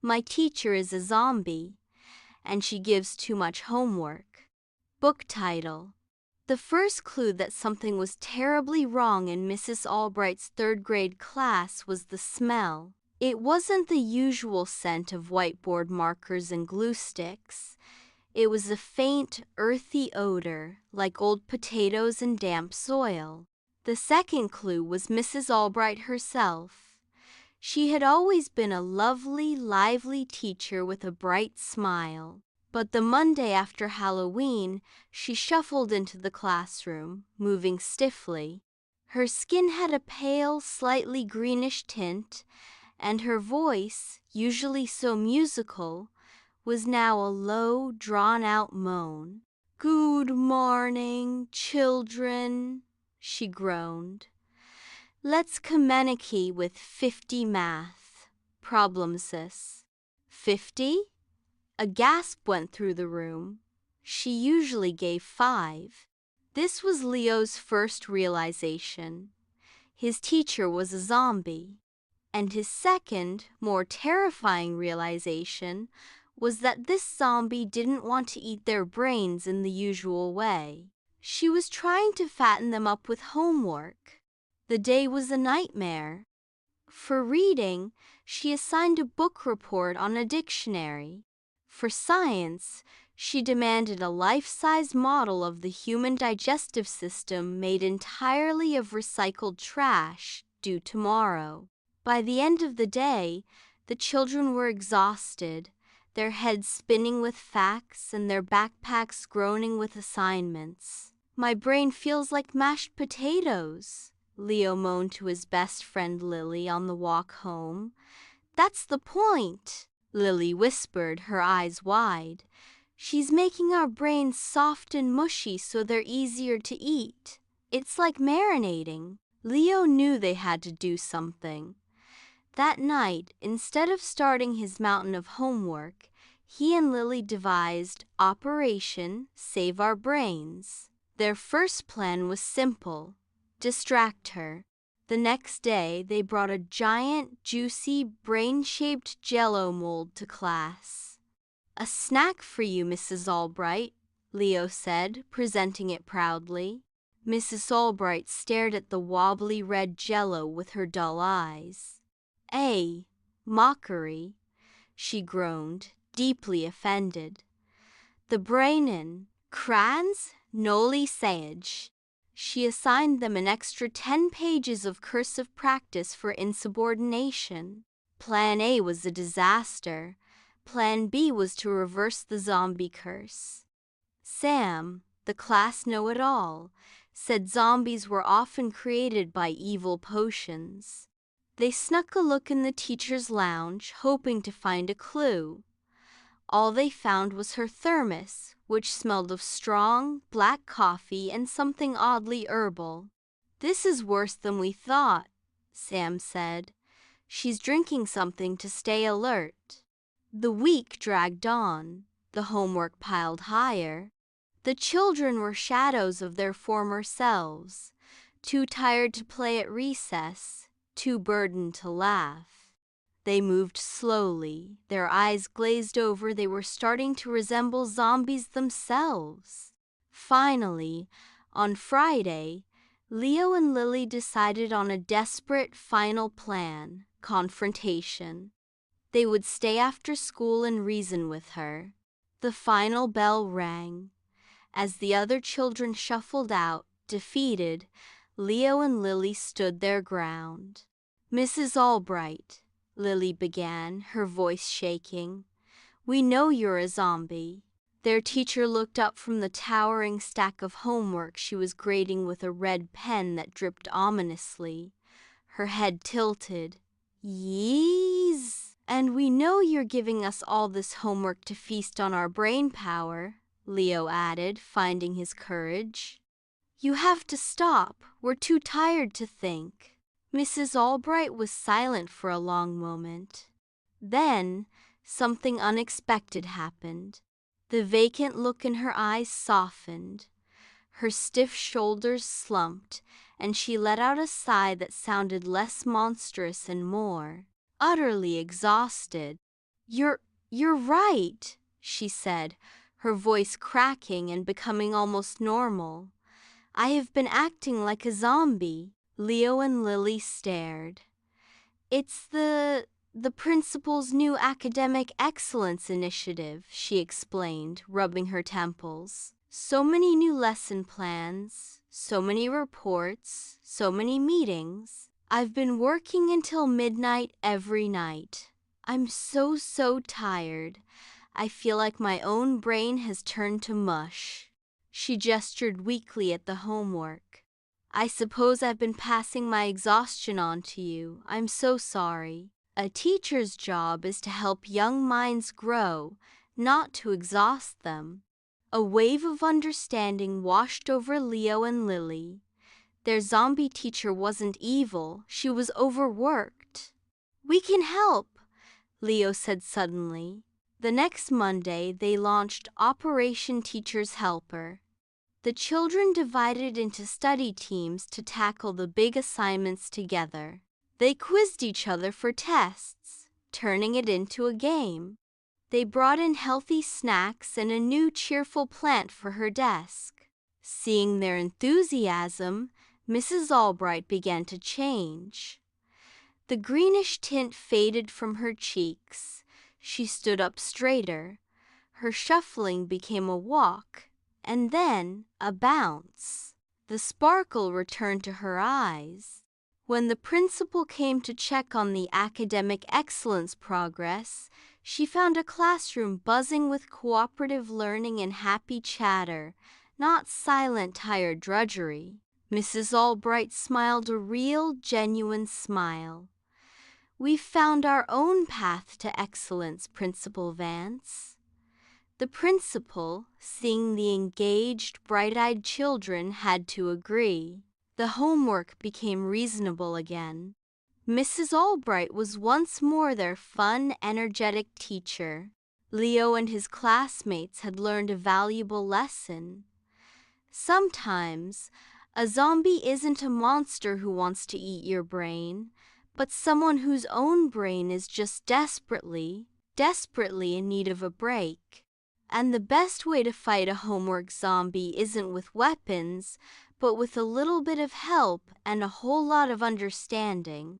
My teacher is a zombie, and she gives too much homework. Book title. The first clue that something was terribly wrong in Mrs. Albright's third-grade class was the smell. It wasn't the usual scent of whiteboard markers and glue sticks. It was a faint, earthy odor, like old potatoes and damp soil. The second clue was Mrs. Albright herself. She had always been a lovely, lively teacher with a bright smile. But the Monday after Halloween, she shuffled into the classroom, moving stiffly. Her skin had a pale, slightly greenish tint, and her voice, usually so musical, was now a low, drawn-out moan. "Good morning, children," she groaned. "Let's communicate with 50 math. Problem, sis." 50? A gasp went through the room. She usually gave 5. This was Leo's first realization. His teacher was a zombie. And his second, more terrifying realization was that this zombie didn't want to eat their brains in the usual way. She was trying to fatten them up with homework. The day was a nightmare. For reading, she assigned a book report on a dictionary. For science, she demanded a life-size model of the human digestive system made entirely of recycled trash, due tomorrow. By the end of the day, the children were exhausted, their heads spinning with facts and their backpacks groaning with assignments. "My brain feels like mashed potatoes," Leo moaned to his best friend Lily on the walk home. "That's the point," Lily whispered, her eyes wide. "She's making our brains soft and mushy so they're easier to eat. It's like marinating." Leo knew they had to do something. That night, instead of starting his mountain of homework, he and Lily devised Operation Save Our Brains. Their first plan was simple: distract her. The next day, they brought a giant, juicy, brain-shaped Jell-O mold to class. "A snack for you, Mrs. Albright," Leo said, presenting it proudly. Mrs. Albright stared at the wobbly red Jell-O with her dull eyes. Mockery," she groaned, deeply offended. "The brainin', crayons, noli sage." She assigned them an extra 10 pages of cursive practice for insubordination. Plan A was a disaster. Plan B was to reverse the zombie curse. Sam, the class know-it-all, said zombies were often created by evil potions. They snuck a look in the teacher's lounge, hoping to find a clue. All they found was her thermos, which smelled of strong, black coffee and something oddly herbal. "This is worse than we thought," Sam said. "She's drinking something to stay alert." The week dragged on. The homework piled higher. The children were shadows of their former selves, too tired to play at recess, too burdened to laugh. They moved slowly, their eyes glazed over. They were starting to resemble zombies themselves. Finally, on Friday, Leo and Lily decided on a desperate final plan: confrontation. They would stay after school and reason with her. The final bell rang. As the other children shuffled out, defeated, Leo and Lily stood their ground. "Mrs. Albright," Lily began, her voice shaking, "we know you're a zombie." Their teacher looked up from the towering stack of homework she was grading with a red pen that dripped ominously. Her head tilted. "Yees, and we know you're giving us all this homework to feast on our brain power," Leo added, finding his courage. "You have to stop. We're too tired to think." Mrs. Albright was silent for a long moment. Then, something unexpected happened. The vacant look in her eyes softened. Her stiff shoulders slumped, and she let out a sigh that sounded less monstrous and more utterly exhausted. You're, you're right, she said, her voice cracking and becoming almost normal. I have been acting like a zombie. Leo and Lily stared. It's the principal's new academic excellence initiative, she explained, rubbing her temples. So many new lesson plans, so many reports, so many meetings. I've been working until midnight every night. I'm so tired. I feel like my own brain has turned to mush. She gestured weakly at the homework. I suppose I've been passing my exhaustion on to you. I'm so sorry. A teacher's job is to help young minds grow, not to exhaust them. A wave of understanding washed over Leo and Lily. Their zombie teacher wasn't evil, she was overworked. We can help, Leo said suddenly. The next Monday, they launched Operation Teacher's Helper. The children divided into study teams to tackle the big assignments together. They quizzed each other for tests, turning it into a game. They brought in healthy snacks and a new cheerful plant for her desk. Seeing their enthusiasm, Mrs. Albright began to change. The greenish tint faded from her cheeks. She stood up straighter. Her shuffling became a walk, and then a bounce. The sparkle returned to her eyes. When the principal came to check on the academic excellence progress, she found a classroom buzzing with cooperative learning and happy chatter, not silent, tired drudgery. Mrs. Albright smiled a real, genuine smile. We've found our own path to excellence, Principal Vance. The principal, seeing the engaged, bright-eyed children, had to agree. The homework became reasonable again. Mrs. Albright was once more their fun, energetic teacher. Leo and his classmates had learned a valuable lesson. Sometimes, a zombie isn't a monster who wants to eat your brain, but someone whose own brain is just desperately in need of a break. And the best way to fight a homework zombie isn't with weapons, but with a little bit of help and a whole lot of understanding.